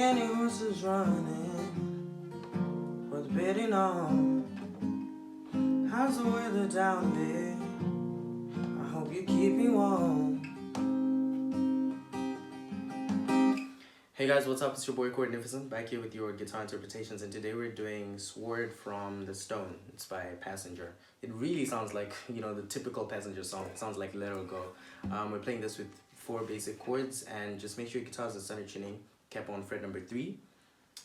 any horses running, what's betting on? How's the weather down there? I hope you're keeping warm. Hey guys, what's up? It's your boy Chordnificent, back here with your guitar interpretations, and today we're doing Sword from the Stone. It's by Passenger. It really sounds like, the typical Passenger song. It sounds like Let Her Go. We're playing this with 4 basic chords, and just make sure your guitar's at center tuning, cap on fret number 3.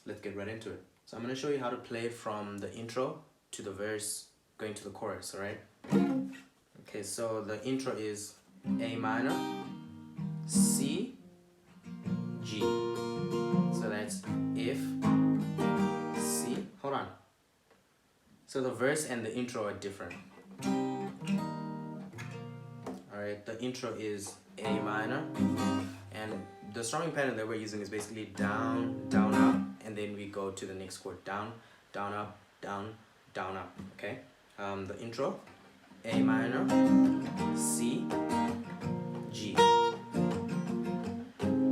Let's get right into it. So I'm going to show you how to play from the intro to the verse, going to the chorus, alright? Okay, so the intro is A minor, C, G. So that's if, C, hold on. So the verse and the intro are different. Alright, the intro is A minor, and the strumming pattern that we're using is basically down, down, up, and then we go to the next chord, down, down, up, down, down, up, okay? The intro, A minor, C, G,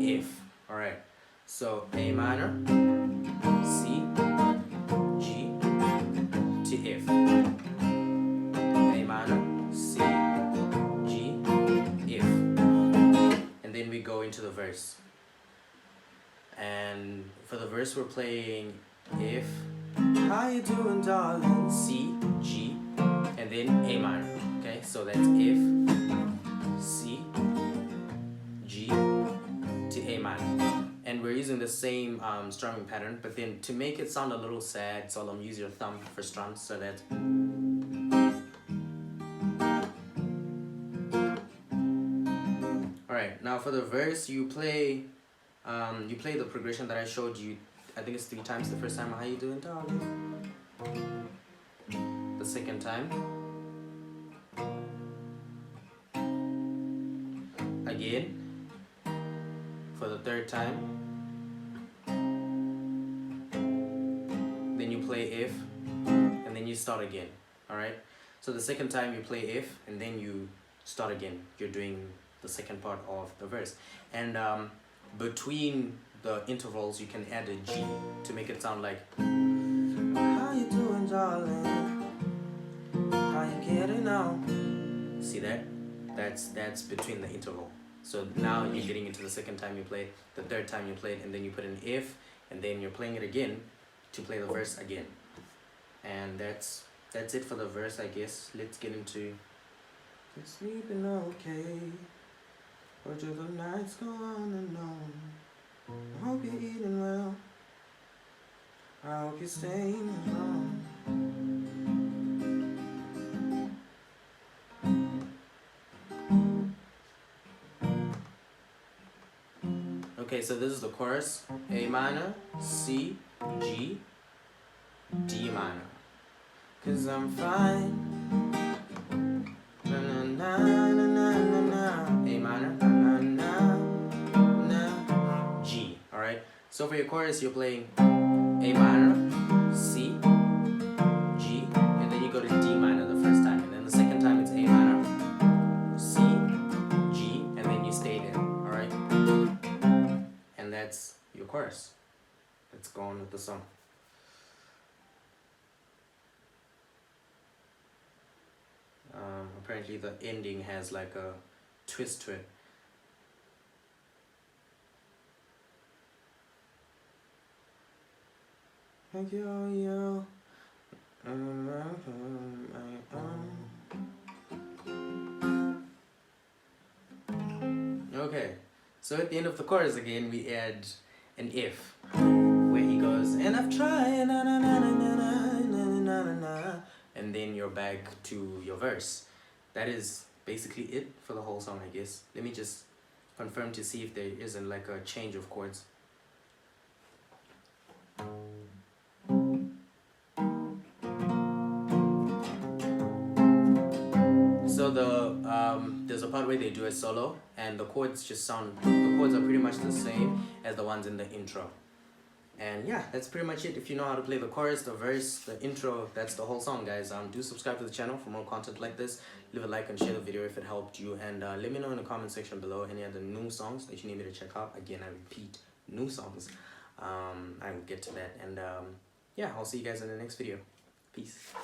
if, alright. So A minor, C, G, to if. A minor, C, G, if. And then we go into the verse. And for the verse we're playing if, how you doing darling, C, G, and then A minor. Okay, so that's if, C, G, to A minor. And we're using the same strumming pattern, but then to make it sound a little sad, so I'm use your thumb for strums, so that alright, now for the verse you play the progression that I showed you. I think it's 3 times. The first time, how you doing darling? The second time, again. For the third time, then you play if, and then you start again. Alright, so the second time you play if, and then you start again. You're doing the second part of the verse, and between the intervals you can add a G to make it sound like, how you doing darling, how you getting on? See that? That's between the interval. So now you're getting into the second time you play, the third time you play it, and then you put an if, and then you're playing it again to play the verse again. And that's it for the verse, I guess. Let's get into you're sleeping okay, or do the nights go on and on. I hope you're eating well, I hope you're staying at home. Okay, so this is the chorus. A minor, C, G, D minor. 'Cause I'm fine. Na na na na na na na. A minor, na na na na. G. Alright? So for your chorus you're playing A minor, C, G, and then you go to D minor the first time, and then the second time it's A minor, C, G, and then you stay there. Alright? And that's your chorus. Let's go on with the song. Apparently the ending has like a twist to it. Yo. Okay, so at the end of the chorus again we add an if, where he goes, and I've tried, na na na na na na na na na, and then you're back to your verse. That is basically it for the whole song, I guess. Let me just confirm to see if there isn't like a change of chords. So there's a part where they do a solo, and the chords are pretty much the same as the ones in the intro. And yeah, that's pretty much it. If you know how to play the chorus, the verse, the intro, that's the whole song, guys. Do subscribe to the channel for more content like this. Leave a like and share the video if it helped you, and let me know in the comment section below any other new songs that you need me to check out. Again, I repeat, new songs. I will get to that, and yeah, I'll see you guys in the next video. Peace.